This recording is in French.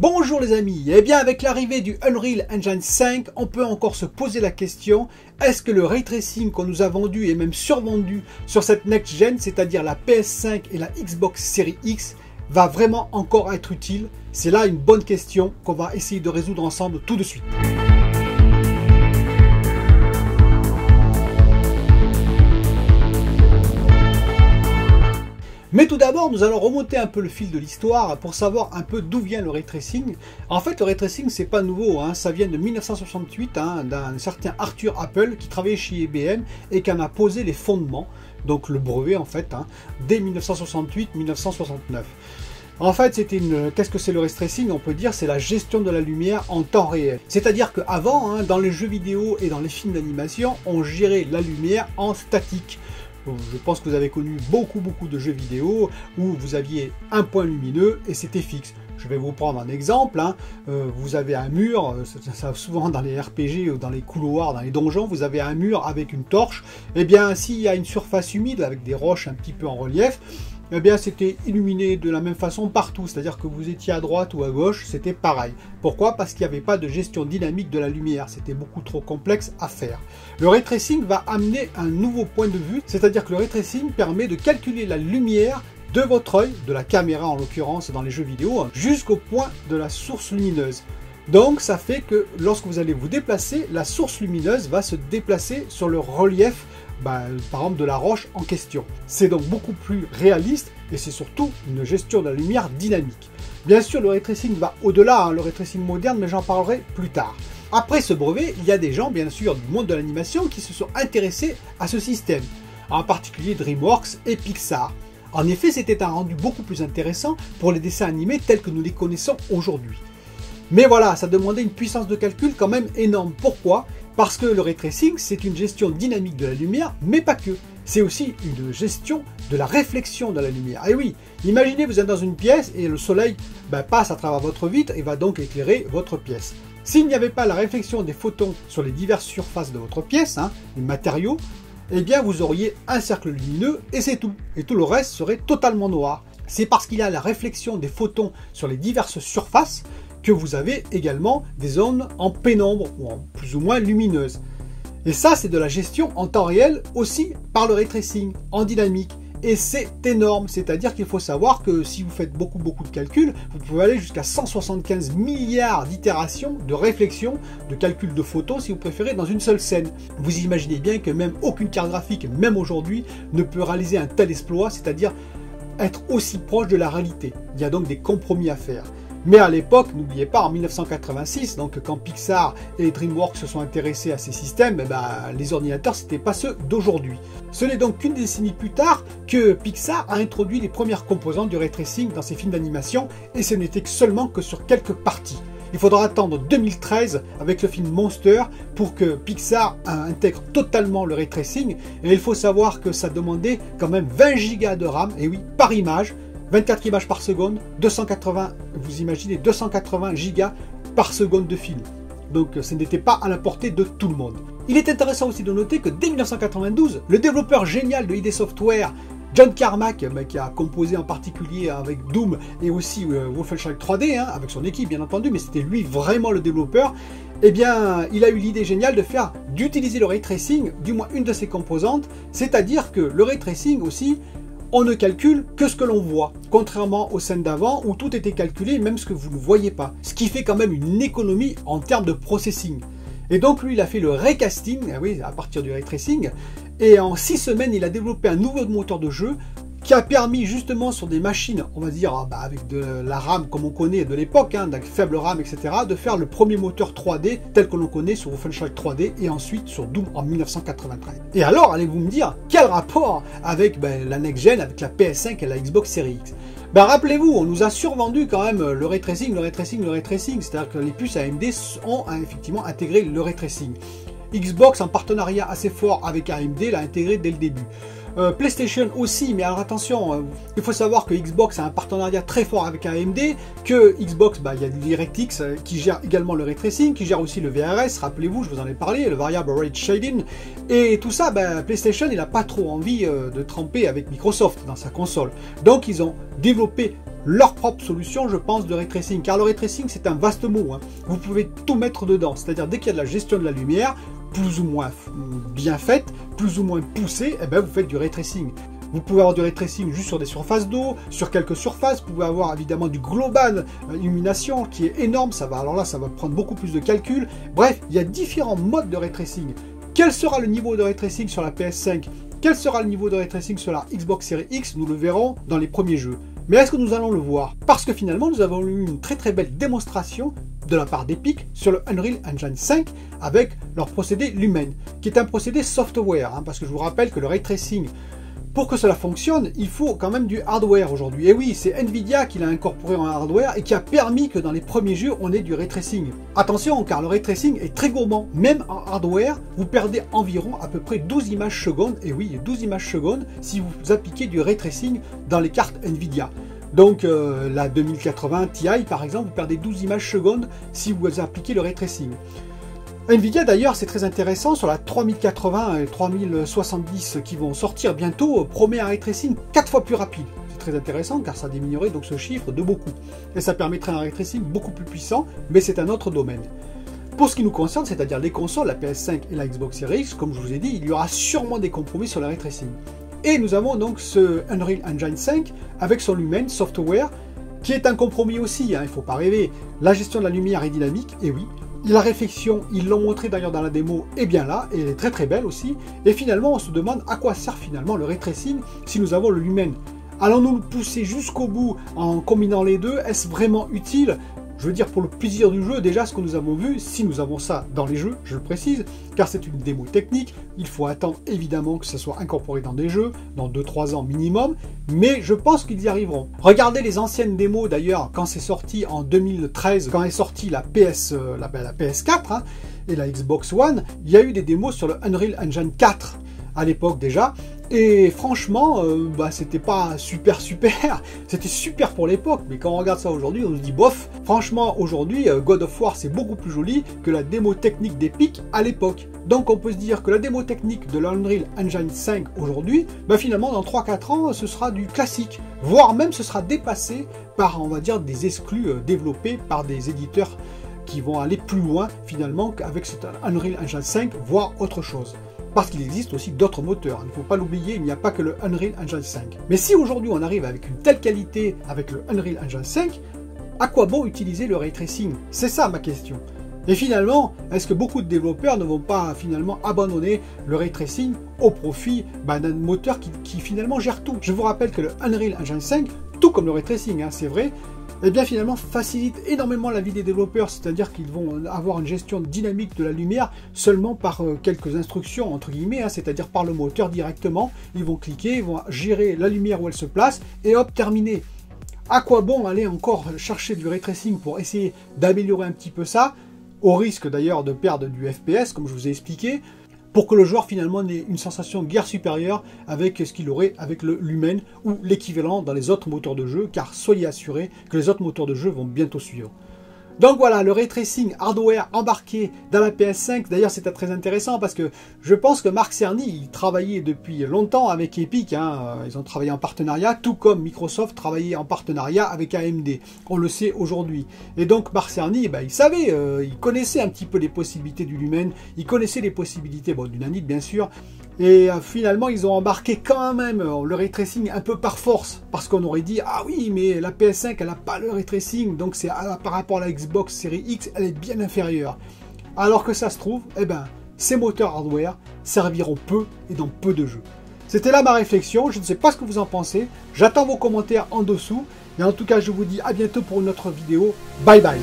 Bonjour les amis, et bien avec l'arrivée du Unreal Engine 5, on peut encore se poser la question, est-ce que le Ray Tracing qu'on nous a vendu et même survendu sur cette Next Gen, c'est-à-dire la PS5 et la Xbox Series X, va vraiment encore être utile? C'est là une bonne question qu'on va essayer de résoudre ensemble tout de suite. Mais tout d'abord, nous allons remonter un peu le fil de l'histoire pour savoir un peu d'où vient le Ray Tracing. En fait, le Ray Tracing, c'est pas nouveau, ça vient de 1968, d'un certain Arthur Appel qui travaillait chez IBM et qui en a posé les fondements, donc le brevet en fait, dès 1968-1969. En fait, qu'est-ce que c'est le Ray Tracing? On peut dire c'est la gestion de la lumière en temps réel. C'est-à-dire qu'avant, dans les jeux vidéo et dans les films d'animation, on gérait la lumière en statique. Je pense que vous avez connu beaucoup de jeux vidéo où vous aviez un point lumineux et c'était fixe. Je vais vous prendre un exemple. Vous avez un mur, ça souvent dans les RPG ou dans les couloirs, dans les donjons, vous avez un mur avec une torche. Et bien, s'il y a une surface humide avec des roches un petit peu en relief, eh bien c'était illuminé de la même façon partout, c'est-à-dire que vous étiez à droite ou à gauche, c'était pareil. Pourquoi? Parce qu'il n'y avait pas de gestion dynamique de la lumière, c'était beaucoup trop complexe à faire. Le Ray Tracing va amener un nouveau point de vue, c'est-à-dire que le Ray Tracing permet de calculer la lumière de votre œil, de la caméra en l'occurrence dans les jeux vidéo, jusqu'au point de la source lumineuse. Donc ça fait que lorsque vous allez vous déplacer, la source lumineuse va se déplacer sur le relief par exemple de la roche en question. C'est donc beaucoup plus réaliste et c'est surtout une gestion de la lumière dynamique. Bien sûr, le Ray Tracing va au-delà, le Ray Tracing moderne, mais j'en parlerai plus tard. Après ce brevet, il y a des gens, bien sûr, du monde de l'animation qui se sont intéressés à ce système, en particulier DreamWorks et Pixar. En effet, c'était un rendu beaucoup plus intéressant pour les dessins animés tels que nous les connaissons aujourd'hui. Mais voilà, ça demandait une puissance de calcul quand même énorme. Pourquoi? Parce que le Ray Tracing, c'est une gestion dynamique de la lumière, mais pas que. C'est aussi une gestion de la réflexion de la lumière. Et oui, imaginez vous êtes dans une pièce et le soleil passe à travers votre vitre et va donc éclairer votre pièce. S'il n'y avait pas la réflexion des photons sur les diverses surfaces de votre pièce, les matériaux, eh bien vous auriez un cercle lumineux et c'est tout. Et tout le reste serait totalement noir. C'est parce qu'il y a la réflexion des photons sur les diverses surfaces que vous avez également des zones en pénombre ou en plus ou moins lumineuses. Et ça, c'est de la gestion en temps réel aussi par le Ray Tracing, en dynamique. Et c'est énorme, c'est-à-dire qu'il faut savoir que si vous faites beaucoup de calculs, vous pouvez aller jusqu'à 175 milliards d'itérations, de réflexions, de calculs de photos si vous préférez, dans une seule scène. Vous imaginez bien que même aucune carte graphique, même aujourd'hui, ne peut réaliser un tel exploit, c'est-à-dire être aussi proche de la réalité. Il y a donc des compromis à faire. Mais à l'époque, n'oubliez pas, en 1986, donc quand Pixar et DreamWorks se sont intéressés à ces systèmes, les ordinateurs, c'était pas ceux d'aujourd'hui. Ce n'est donc qu'une décennie plus tard que Pixar a introduit les premières composantes du Ray Tracing dans ses films d'animation, et ce n'était seulement que sur quelques parties. Il faudra attendre 2013 avec le film Monster pour que Pixar intègre totalement le Ray Tracing, et il faut savoir que ça demandait quand même 20 Go de RAM, et oui, par image, 24 images par seconde, 280, vous imaginez 280 gigas par seconde de film. Donc ce n'était pas à la portée de tout le monde. Il est intéressant aussi de noter que dès 1992, le développeur génial de ID Software, John Carmack, qui a composé en particulier avec Doom et aussi Wolfenstein 3D, avec son équipe bien entendu, mais c'était lui vraiment le développeur, eh bien il a eu l'idée géniale d'utiliser le Ray Tracing, du moins une de ses composantes, c'est-à-dire que le Ray Tracing aussi, on ne calcule que ce que l'on voit, contrairement aux scènes d'avant où tout était calculé, même ce que vous ne voyez pas. Ce qui fait quand même une économie en termes de processing. Et donc lui, il a fait le raycasting, à partir du ray tracing, et en 6 semaines, il a développé un nouveau moteur de jeu qui a permis justement sur des machines, on va dire avec de la RAM comme on connaît de l'époque, avec faible RAM, etc., de faire le premier moteur 3D tel que l'on connaît sur Wolfenstein 3D et ensuite sur Doom en 1993. Et alors, allez-vous me dire, quel rapport avec la Next Gen, avec la PS5 et la Xbox Series X? Rappelez-vous, on nous a survendu quand même le Ray Tracing, c'est-à-dire que les puces AMD ont effectivement intégré le Ray Tracing. Xbox, en partenariat assez fort avec AMD, l'a intégré dès le début. PlayStation aussi, mais alors attention, il faut savoir que Xbox a un partenariat très fort avec AMD, que Xbox, il y a DirectX qui gère également le ray tracing, qui gère aussi le VRS, rappelez-vous, je vous en ai parlé, le Variable Rate Shading, et tout ça, PlayStation, il n'a pas trop envie de tremper avec Microsoft dans sa console. Donc ils ont développé leur propre solution, je pense, de ray tracing, car le ray tracing c'est un vaste mot, hein. Vous pouvez tout mettre dedans, c'est-à-dire dès qu'il y a de la gestion de la lumière, plus ou moins bien faite, plus ou moins poussée, vous faites du ray tracing. Vous pouvez avoir du ray tracing juste sur des surfaces d'eau, sur quelques surfaces, vous pouvez avoir évidemment du global illumination qui est énorme, alors là ça va prendre beaucoup plus de calculs. Bref, il y a différents modes de ray tracing. Quel sera le niveau de ray tracing sur la PS5? Quel sera le niveau de ray tracing sur la Xbox Series X? Nous le verrons dans les premiers jeux. Mais est-ce que nous allons le voir? Parce que finalement, nous avons eu une très belle démonstration de la part d'Epic sur le Unreal Engine 5 avec leur procédé Lumen, qui est un procédé software, parce que je vous rappelle que le ray tracing, pour que cela fonctionne, il faut quand même du hardware aujourd'hui. Et oui, c'est Nvidia qui l'a incorporé en hardware et qui a permis que dans les premiers jeux, on ait du ray tracing. Attention, car le ray tracing est très gourmand. Même en hardware, vous perdez environ à peu près 12 images secondes. Et oui, 12 images secondes si vous appliquez du ray tracing dans les cartes Nvidia. Donc la 2080 Ti, par exemple, vous perdez 12 images secondes si vous appliquez le ray tracing. Nvidia d'ailleurs, c'est très intéressant, sur la 3080 et 3070 qui vont sortir bientôt, promet un ray tracing 4 fois plus rapide. C'est très intéressant car ça diminuerait donc ce chiffre de beaucoup. Et ça permettrait un ray tracing beaucoup plus puissant, mais c'est un autre domaine. Pour ce qui nous concerne, c'est-à-dire les consoles, la PS5 et la Xbox Series X, comme je vous ai dit, il y aura sûrement des compromis sur le ray tracing. Et nous avons donc ce Unreal Engine 5 avec son Lumen Software, qui est un compromis aussi, il ne faut pas rêver. La gestion de la lumière est dynamique, et oui. La réflexion, ils l'ont montré d'ailleurs dans la démo, est bien là, et elle est très belle aussi. Et finalement, on se demande à quoi sert finalement le ray tracing si nous avons le Lumen. Allons-nous le pousser jusqu'au bout en combinant les deux? Est-ce vraiment utile? Je veux dire, pour le plaisir du jeu, déjà ce que nous avons vu, si nous avons ça dans les jeux, je le précise, car c'est une démo technique, il faut attendre évidemment que ça soit incorporé dans des jeux, dans 2-3 ans minimum, mais je pense qu'ils y arriveront. Regardez les anciennes démos d'ailleurs, quand c'est sorti en 2013, quand est sortie la PS4 et la Xbox One, il y a eu des démos sur le Unreal Engine 4 à l'époque déjà, et franchement, c'était pas super, c'était super pour l'époque, mais quand on regarde ça aujourd'hui, on se dit bof. Franchement, aujourd'hui, God of War, c'est beaucoup plus joli que la démo technique d'Epic à l'époque. Donc on peut se dire que la démo technique de l'Unreal Engine 5 aujourd'hui, finalement, dans 3-4 ans, ce sera du classique, voire même ce sera dépassé par, on va dire, des exclus développés par des éditeurs qui vont aller plus loin, finalement, qu'avec cet Unreal Engine 5, voire autre chose. Parce qu'il existe aussi d'autres moteurs, il ne faut pas l'oublier, il n'y a pas que le Unreal Engine 5. Mais si aujourd'hui on arrive avec une telle qualité avec le Unreal Engine 5, à quoi bon utiliser le ray tracing? C'est ça ma question. Et finalement, est-ce que beaucoup de développeurs ne vont pas finalement abandonner le ray tracing au profit d'un moteur qui finalement gère tout? Je vous rappelle que le Unreal Engine 5, tout comme le ray tracing, c'est vrai, finalement facilite énormément la vie des développeurs, c'est-à-dire qu'ils vont avoir une gestion dynamique de la lumière seulement par quelques instructions entre guillemets, c'est-à-dire par le moteur directement. Ils vont cliquer, ils vont gérer la lumière où elle se place et hop, terminé. À quoi bon aller encore chercher du ray tracing pour essayer d'améliorer un petit peu ça, au risque d'ailleurs de perdre du FPS comme je vous ai expliqué, pour que le joueur finalement n'ait une sensation guère supérieure avec ce qu'il aurait avec le Lumen ou l'équivalent dans les autres moteurs de jeu, car soyez assurés que les autres moteurs de jeu vont bientôt suivre. Donc voilà, le ray tracing hardware embarqué dans la PS5, d'ailleurs c'était très intéressant parce que je pense que Marc Cerny, il travaillait depuis longtemps avec Epic, ils ont travaillé en partenariat, tout comme Microsoft travaillait en partenariat avec AMD, on le sait aujourd'hui. Et donc Marc Cerny, il savait, il connaissait un petit peu les possibilités du Lumen, il connaissait les possibilités du Nanite bien sûr, et finalement ils ont embarqué quand même le ray tracing un peu par force, parce qu'on aurait dit ah oui mais la PS5 elle n'a pas le ray tracing, donc c'est par rapport à la Xbox Series X elle est bien inférieure, alors que ça se trouve ces moteurs hardware serviront peu et dans peu de jeux. C'était là ma réflexion, je ne sais pas ce que vous en pensez, j'attends vos commentaires en dessous, et en tout cas je vous dis à bientôt pour une autre vidéo, bye bye.